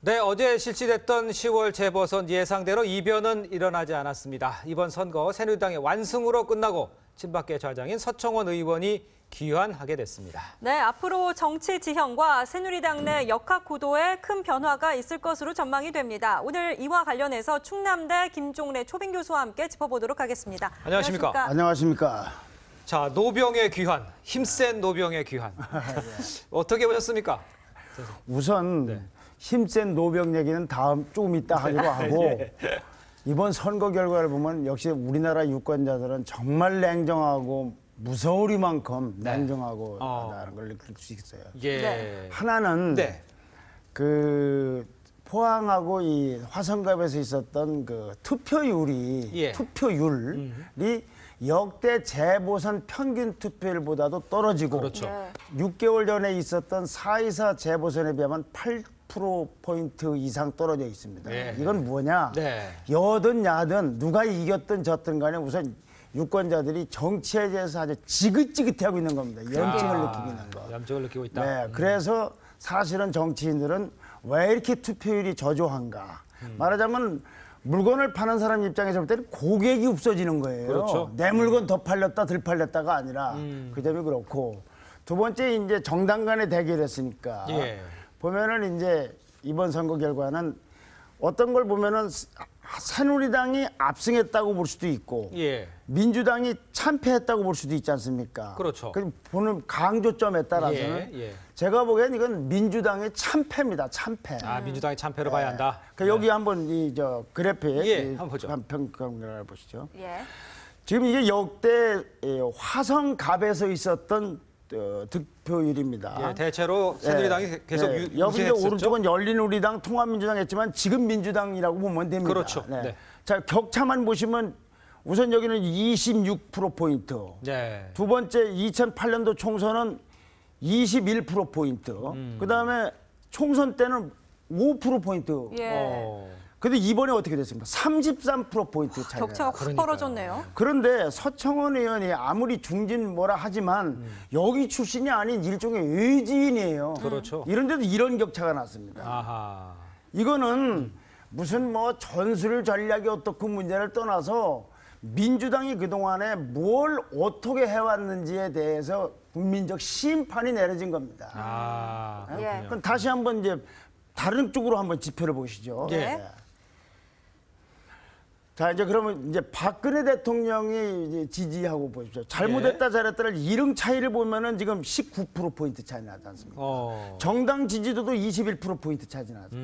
네, 어제 실시됐던 10월 재보선 예상대로 이변은 일어나지 않았습니다. 이번 선거 새누리당의 완승으로 끝나고 친박계 좌장인 서청원 의원이 귀환하게 됐습니다. 네, 앞으로 정치 지형과 새누리당 내 역학 구도에 큰 변화가 있을 것으로 전망이 됩니다. 오늘 이와 관련해서 충남대 김종래 초빙 교수와 함께 짚어보도록 하겠습니다. 안녕하십니까? 안녕하십니까? 자, 노병의 귀환, 힘센 노병의 귀환. 어떻게 보셨습니까? 우선 네. 힘센 노병 얘기는 조금 이따 하기로 하고 예. 이번 선거 결과를 보면 역시 우리나라 유권자들은 정말 냉정하고 무서우리만큼 냉정하고 하다는 걸 느낄 수 있어요. 예. 네. 하나는 네. 그 포항하고 이 화성갑에서 있었던 그 투표율이 역대 재보선 평균 투표율보다도 떨어지고 그렇죠. 네. 6개월 전에 있었던 4.24 재보선에 비하면 8%포인트 이상 떨어져 있습니다. 네. 이건 뭐냐? 네. 여든 야든 누가 이겼든 졌든 간에 우선 유권자들이 정치에 대해서 아주 지긋지긋해하고 있는 겁니다. 염증을 느끼고 있는 거. 염증을 느끼고 있다. 네, 그래서 사실은 정치인들은 왜 이렇게 투표율이 저조한가? 말하자면 물건을 파는 사람 입장에서 볼 때는 고객이 없어지는 거예요. 그렇죠. 내 물건 더 팔렸다 덜 팔렸다가 아니라 그 점이 그렇고 두 번째 이제 정당 간의 대결했으니까 예. 보면은 이제 이번 선거 결과는 어떤 걸 보면은 새누리당이 압승했다고 볼 수도 있고 예. 민주당이 참패했다고 볼 수도 있지 않습니까? 그렇죠. 그 보는 강조점에 따라서는 예. 제가 보기엔 이건 민주당의 참패입니다. 참패. 아, 민주당이 참패로 봐야 한다. 그러니까 여기 한번 이 저 그래프에 예, 한번 보죠. 평가를 보시죠. 예. 지금 이게 역대 화성갑에서 있었던 득표율입니다. 예, 대체로 새누리당이 계속 여기 이제 유지했었죠. 오른쪽은 열린우리당, 통합민주당 했지만 지금 민주당이라고 보면 됩니다. 그렇죠. 네. 자, 격차만 보시면 우선 여기는 26%포인트. 네. 두 번째 2008년도 총선은 21%포인트. 그다음에 총선 때는 5%포인트. 예. 근데 이번에 어떻게 됐습니까? 33%포인트 차이가. 격차가 확 벌어졌네요. 그런데 서청원 의원이 아무리 중진 뭐라 하지만 여기 출신이 아닌 일종의 외지인이에요. 그렇죠. 이런데도 이런 격차가 났습니다. 아하. 이거는 무슨 뭐 전술 전략이 어떻고 문제를 떠나서 민주당이 그동안에 뭘 어떻게 해왔는지에 대해서 국민적 심판이 내려진 겁니다. 아, 그렇군요. 그럼 다시 한번 이제 다른 쪽으로 한번 지표를 보시죠. 예. 네. 자, 이제 그러면 이제 박근혜 대통령이 이제 지지하고 보십시오. 잘못했다 잘했다를 이릉 차이를 보면은 지금 19%포인트 차이 나지 않습니까? 정당 지지도도 21%포인트 차이 나죠.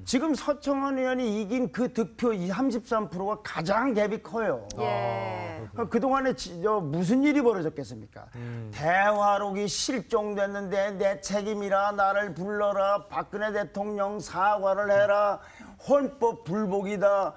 지금 서청원 의원이 이긴 그 득표 33%가 가장 갭이 커요. 예. 그동안에 무슨 일이 벌어졌겠습니까? 대화록이 실종됐는데 내 책임이라 나를 불러라. 박근혜 대통령 사과를 해라. 헌법 불복이다.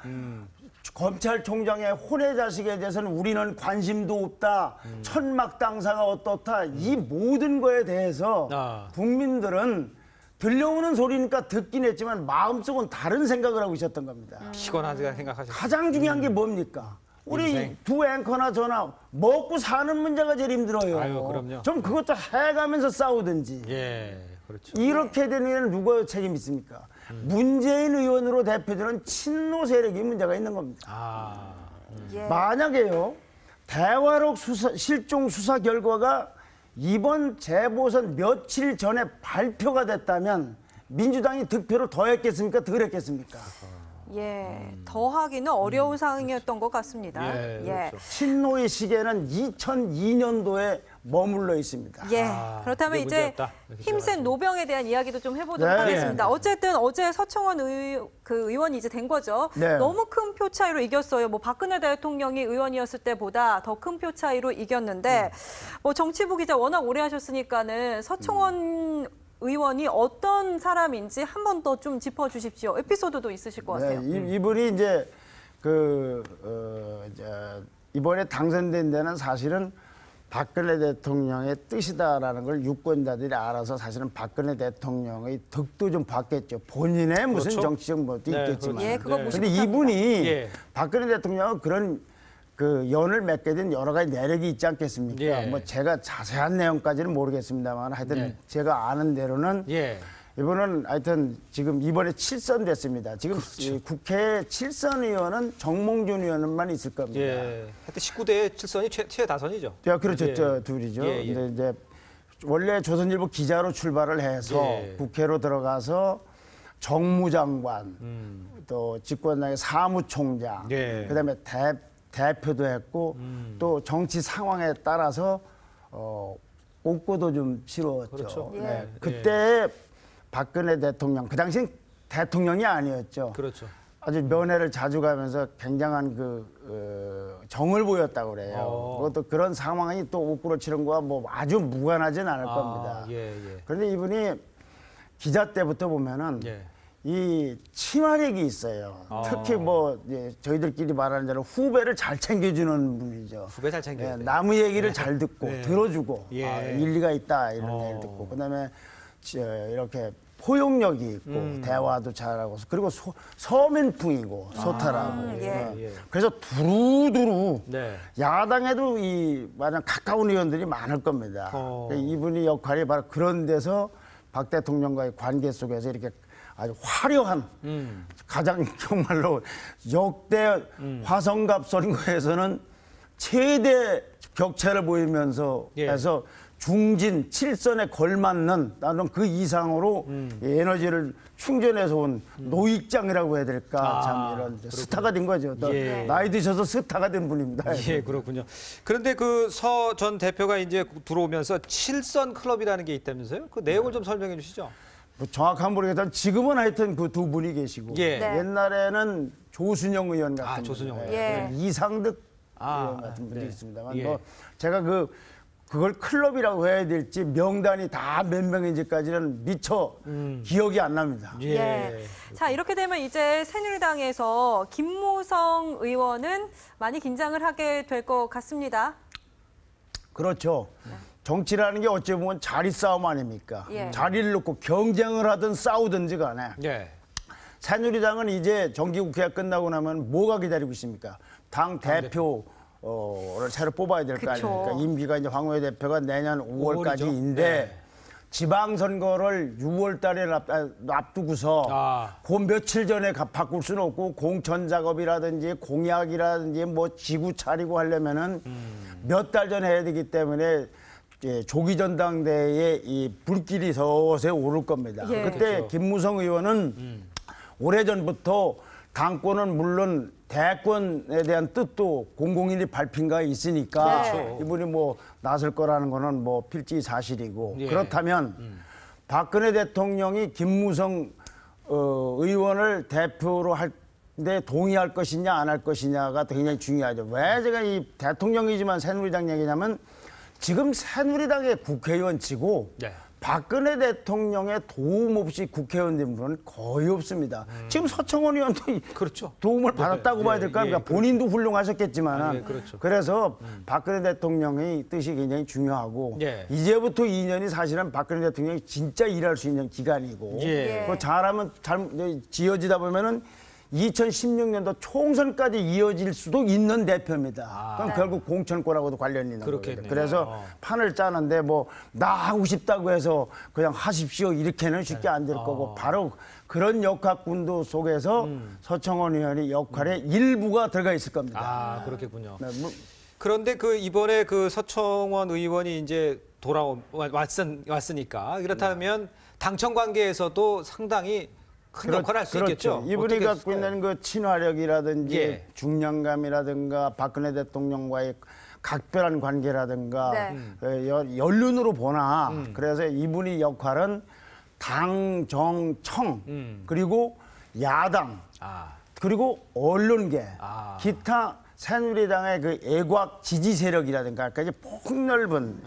검찰총장의 혼외 자식에 대해서는 우리는 관심도 없다. 천막 당사가 어떻다. 이 모든 거에 대해서 국민들은 들려오는 소리니까 듣긴 했지만 마음속은 다른 생각을 하고 있었던 겁니다. 피곤하게 생각하셨어요. 가장 중요한 게 뭡니까? 우리 인생. 두 앵커나 저나 먹고 사는 문제가 제일 힘들어요. 아유, 그럼요. 좀 그것도 해가면서 싸우든지. 예, 그렇죠. 이렇게 되는 데는 누가 책임 있습니까? 문재인 의원으로 대표되는 친노 세력이 문제가 있는 겁니다. 아, 예. 만약에요, 대화록 실종 수사 결과가 이번 재보선 며칠 전에 발표가 됐다면 민주당이 득표를 더 했겠습니까? 덜 했겠습니까? 예. 더하기는 어려운 상황이었던 것 같습니다. 예, 그렇죠. 친노의 시계는 2002년도에 머물러 있습니다. 예. 그렇다면 그게 이제 문제였다. 이렇게 힘센 생각하시면. 노병에 대한 이야기도 좀 해보도록 네. 하겠습니다. 어쨌든 어제 서청원 의원이 이제 된 거죠. 네. 너무 큰 표 차이로 이겼어요. 뭐 박근혜 대통령이 의원이었을 때보다 더 큰 표 차이로 이겼는데 뭐 정치부 기자 워낙 오래 하셨으니까는 서청원 의원이 어떤 사람인지 한 번 더 좀 짚어주십시오. 에피소드도 있으실 것 같아요. 네, 이분이 이제 이번에 당선된 데는 사실은 박근혜 대통령의 뜻이다라는 걸 유권자들이 알아서 사실은 박근혜 대통령의 덕도 좀 봤겠죠. 본인의 무슨 그렇죠. 정치적 뭐도 네, 있겠지만. 그렇죠. 예, 그거 무시 근데 못합니다. 이분이 예. 박근혜 대통령은 그런 그 연을 맺게 된 여러 가지 내력이 있지 않겠습니까? 예. 뭐 제가 자세한 내용까지는 모르겠습니다만 하여튼 네. 제가 아는 대로는 예. 이분은 하여튼 지금 이번에 7선 됐습니다. 지금 이 국회 7선 의원은 정몽준 의원만 있을 겁니다. 예. 하여튼 19대 7선이 최다선이죠. 야, 그렇죠. 예. 저 둘이죠. 예, 예. 근데 이제 원래 조선일보 기자로 출발을 해서 예. 국회로 들어가서 정무장관, 또 집권당의 사무총장, 예. 그다음에 대표도 했고 또 정치 상황에 따라서 옥고도 좀 치렀죠. 그렇죠. 네. 예. 그때 박근혜 대통령, 그 당시엔 대통령이 아니었죠. 그렇죠. 아주 면회를 자주 가면서 굉장한 정을 보였다고 그래요. 그것도 그런 상황이 또 옥구로 치른 거와 뭐 아주 무관하진 않을 겁니다. 예, 예. 그런데 이분이 기자 때부터 보면은 예. 이 친화력이 있어요. 특히 뭐 저희들끼리 말하는 대로 후배를 잘 챙겨주는 분이죠. 후배 잘 챙겨야 예, 돼. 남의 얘기를 잘 듣고 네. 들어주고 예. 아, 일리가 있다 이런 얘기를 듣고 그다음에 이렇게 포용력이 있고 대화도 잘하고 그리고 서민풍이고 소탈하고 예. 예. 그래서 두루두루 네. 야당에도 이 마냥 가까운 의원들이 많을 겁니다. 이분이 역할이 바로 그런 데서 박 대통령과의 관계 속에서 이렇게 아주 화려한 가장 정말로 역대 화성갑 선거에서는 최대 격차를 보이면서 예. 해서 중진 7선에 걸맞는 나는 그 이상으로 에너지를 충전해서 온 노익장이라고 해야 될까 참 이런 스타가 된 거죠. 또 예. 나이 드셔서 스타가 된 분입니다. 예, 그렇군요. 그런데 그 서 전 대표가 이제 들어오면서 7선 클럽이라는 게 있다면서요? 그 내용을 좀 설명해 주시죠. 뭐 정확한 모르겠지만 지금은 하여튼 그 두 분이 계시고 예. 네. 옛날에는 조순영 의원 같은 조순영 분, 의원. 예. 이상득 아, 의원 같은 분이 네. 있습니다만 예. 뭐 제가 그걸 클럽이라고 해야 될지 명단이 다 몇 명인지까지는 미처 기억이 안 납니다. 예. 예. 자, 이렇게 되면 이제 새누리당에서 김무성 의원은 많이 긴장을 하게 될 것 같습니다. 그렇죠. 정치라는 게 어찌 보면 자리 싸움 아닙니까? 예. 자리를 놓고 경쟁을 하든 싸우든지 간에 예. 새누리당은 이제 정기국회가 끝나고 나면 뭐가 기다리고 있습니까? 당 대표를 새로 뽑아야 될 거 그쵸. 아닙니까? 임기가 이제 황우여 대표가 내년 5월까지인데 네. 지방선거를 6월 달에 앞두고서 아. 그 며칠 전에 바꿀 수는 없고 공천 작업이라든지 공약이라든지 뭐 지구 차리고 하려면은 몇 달 전에 해야 되기 때문에 조기 전당대회에 이 불길이 서서히 오를 겁니다. 예. 그때 그렇죠. 김무성 의원은 오래전부터 당권은 물론 대권에 대한 뜻도 공공연히 밝힌 가 있으니까 네. 이분이 뭐 나설 거라는 거는 뭐 필지 사실이고 예. 그렇다면 박근혜 대통령이 김무성 의원을 대표로 할 때 동의할 것이냐 안 할 것이냐가 굉장히 중요하죠. 왜 제가 이 대통령이지만 새누리당 얘기냐면 지금 새누리당의 국회의원치고 네. 박근혜 대통령의 도움 없이 국회의원 된 분은 거의 없습니다. 지금 서청원 의원도 그렇죠. 도움을 받았다고 봐야 예, 될까요? 예, 그러니까 본인도 훌륭하셨겠지만 예, 그렇죠. 그래서 박근혜 대통령의 뜻이 굉장히 중요하고 예. 이제부터 2년이 사실은 박근혜 대통령이 진짜 일할 수 있는 기간이고 예. 그 잘하면 지어지다 보면은 2016년도 총선까지 이어질 수도 있는 대표입니다. 그럼 결국 공천권하고도 관련이 있는 거거든요. 그렇겠네요. 그래서 판을 짜는데 뭐 나 하고 싶다고 해서 그냥 하십시오 이렇게는 쉽게 안 될 거고 바로 그런 역학군도 속에서 서청원 의원의 역할의 일부가 들어가 있을 겁니다. 아, 그렇겠군요. 네, 뭐, 그런데 그 이번에 그 서청원 의원이 이제 왔으니까 그렇다면 당청 관계에서도 상당히 큰 역할을 할 수 있겠죠. 이분이 어떻게 갖고 있는 그 친화력이라든지 예. 중량감이라든가 박근혜 대통령과의 각별한 관계라든가 네. 연륜으로 보나 그래서 이분의 역할은 당, 정, 청 그리고 야당 아, 그리고 언론계 아. 기타 새누리당의 그 애곽 지지 세력이라든가 까지 폭넓은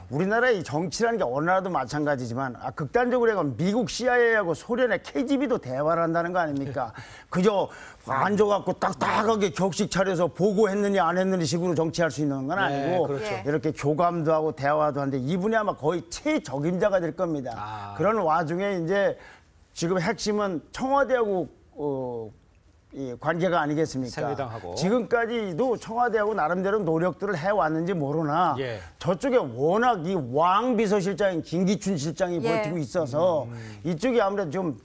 우리나라의 정치라는 게 어느 나라도 마찬가지지만 극단적으로 해가면 미국 CIA하고 소련의 KGB도 대화를 한다는 거 아닙니까? 그저 앉아갖고 딱딱하게 격식 차려서 보고했느냐 안 했느냐 식으로 정치할 수 있는 건 아니고 그렇죠. 예. 이렇게 교감도 하고 대화도 하는데 이분이 아마 거의 최적임자가 될 겁니다. 아. 그런 와중에 이제 지금 핵심은 청와대하고 이 관계가 아니겠습니까? 새누리당하고. 지금까지도 청와대하고 나름대로 노력들을 해왔는지 모르나 예. 저쪽에 워낙 이 왕 비서실장인 김기춘 실장이 예. 버티고 있어서 이쪽이 아무래도 좀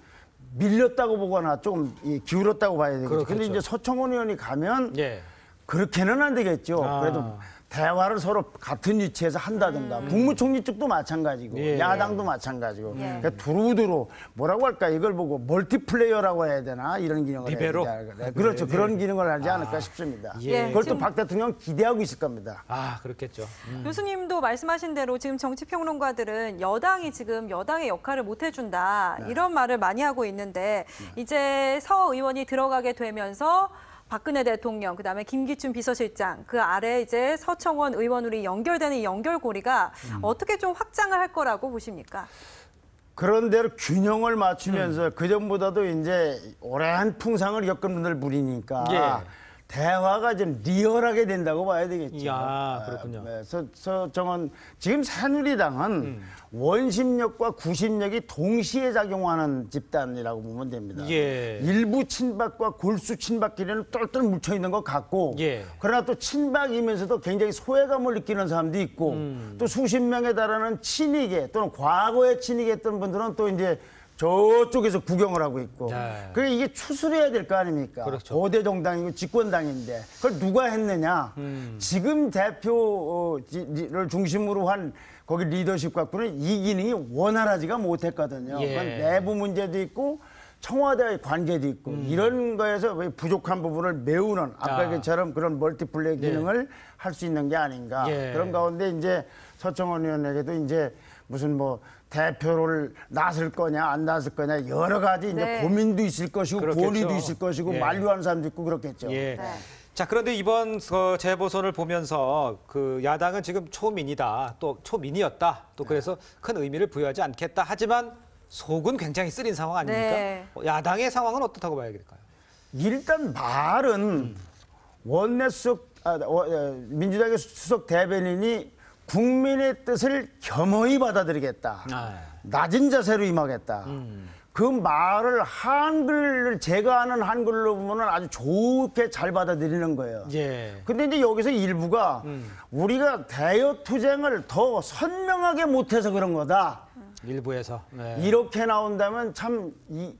밀렸다고 보거나 좀 기울었다고 봐야 되겠죠. 그렇겠죠. 근데 이제 서청원 의원이 가면 예. 그렇게는 안 되겠죠. 아. 그래도 대화를 서로 같은 위치에서 한다든가 국무총리 쪽도 마찬가지고 예. 야당도 마찬가지고 예. 그러니까 두루두루 뭐라고 할까 이걸 보고 멀티플레이어라고 해야 되나 이런 기능을 리베로? 해야 되지 않을까. 그렇죠. 네. 그런 기능을 하지 않을까 싶습니다. 예. 그걸 또 지금- 박 대통령 기대하고 있을 겁니다. 아, 그렇겠죠. 교수님도 말씀하신 대로 지금 정치평론가들은 여당이 지금 여당의 역할을 못 해준다 이런 말을 많이 하고 있는데 이제 서 의원이 들어가게 되면서 박근혜 대통령, 그다음에 김기춘 비서실장 그 아래 이제 서청원 의원으로 연결되는 이 연결고리가 어떻게 좀 확장을 할 거라고 보십니까? 그런 대로 균형을 맞추면서 그전보다도 이제 오랜 풍상을 겪은 분들 분이니까 예. 대화가 좀 리얼하게 된다고 봐야 되겠죠. 이야, 그렇군요. 네, 서정원 지금 새누리당은 원심력과 구심력이 동시에 작용하는 집단이라고 보면 됩니다. 예. 일부 친박과 골수 친박끼리는 똘똘 뭉쳐 있는 것 같고, 예. 그러나 또 친박이면서도 굉장히 소외감을 느끼는 사람도 있고, 또 수십 명에 달하는 친이계 또는 과거에 친이계했던 분들은 또 이제 저쪽에서 구경을 하고 있고, 네. 그게 이게 추스려야 될 거 아닙니까? 그렇죠. 거대 정당이고 집권당인데 그걸 누가 했느냐? 지금 대표를 중심으로 한 거기 리더십 갖고는 이 기능이 원활하지가 못했거든요. 예. 그건 내부 문제도 있고 청와대와의 관계도 있고 이런 거에서 왜 부족한 부분을 메우는 아까 얘기처럼 그런 멀티플레이 기능을 할 수 있는 게 아닌가. 예. 그런 가운데 이제 서청원 의원에게도 이제 무슨 뭐 대표를 나설 거냐 안 나설 거냐 여러 가지 이제 네. 고민도 있을 것이고 그렇겠죠. 권위도 있을 것이고 예. 만류하는 사람도 있고 그렇겠죠. 예. 네. 자, 그런데 이번 재보선을 보면서 그 야당은 지금 초민이다, 또 초민이었다, 또 그래서 큰 의미를 부여하지 않겠다. 하지만 속은 굉장히 쓰린 상황 아닙니까? 네. 야당의 상황은 어떻다고 봐야 될까요? 일단 말은 원내 수석 민주당의 수석 대변인이 국민의 뜻을 겸허히 받아들이겠다. 낮은 자세로 임하겠다. 그 말을 한글을 제가 아는 한글로 보면 아주 좋게 잘 받아들이는 거예요. 예. 근데 이제 여기서 일부가 우리가 대여 투쟁을 더 선명하게 못해서 그런 거다. 일부에서. 네. 이렇게 나온다면 참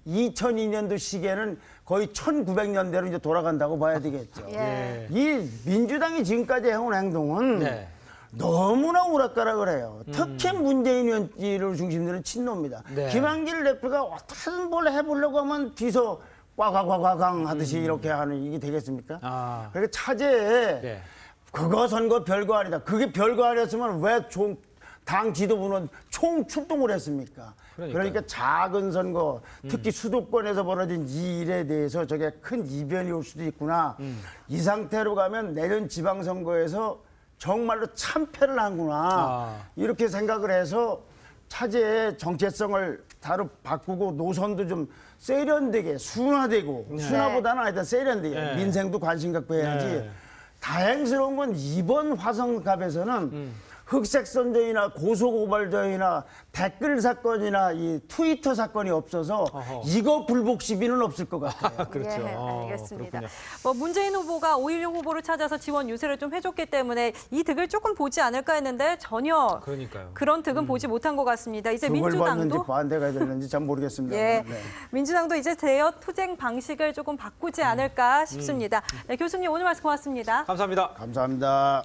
2002년도 시기에는 거의 1900년대로 이제 돌아간다고 봐야 되겠죠. 예. 이 민주당이 지금까지 해온 행동은 네. 너무나 오락가락을 해요. 특히 문재인 의원을 중심으로 친노입니다. 네. 김한길 대표가 어떻게든 뭘 해보려고 하면 뒤서 꽉꽉꽉꽉 하듯이 이렇게 하는 이게 되겠습니까? 아. 그러니까 차제에 네. 그거 선거 별거 아니다. 그게 별거 아니었으면 왜 당 지도부는 총 출동을 했습니까? 그러니까요. 그러니까 작은 선거, 특히 수도권에서 벌어진 이 일에 대해서 저게 큰 이변이 올 수도 있구나. 이 상태로 가면 내년 지방선거에서 정말로 참패를 하구나. 이렇게 생각을 해서 차제의 정체성을 다루 바꾸고 노선도 좀 세련되게 순화되고 순화보다는 하여튼 세련되게 네. 민생도 관심 갖고 해야지. 네. 다행스러운 건 이번 화성갑에서는 흑색 선전이나 고소고발전이나 댓글 사건이나 이 트위터 사건이 없어서 어허. 이거 불복 시비는 없을 것 같아요. 그렇죠. 예, 알겠습니다. 그렇군요. 뭐 문재인 후보가 5.16 후보를 찾아서 지원 유세를 좀 해줬기 때문에 이 득을 조금 보지 않을까 했는데 전혀 그러니까요. 그런 득은 보지 못한 것 같습니다. 이제 그걸 봤는지 민주당도 반대가 됐는지 잘 모르겠습니다. 예, 네. 민주당도 이제 대여 투쟁 방식을 조금 바꾸지 않을까 싶습니다. 네, 교수님 오늘 말씀 고맙습니다. 감사합니다. 감사합니다.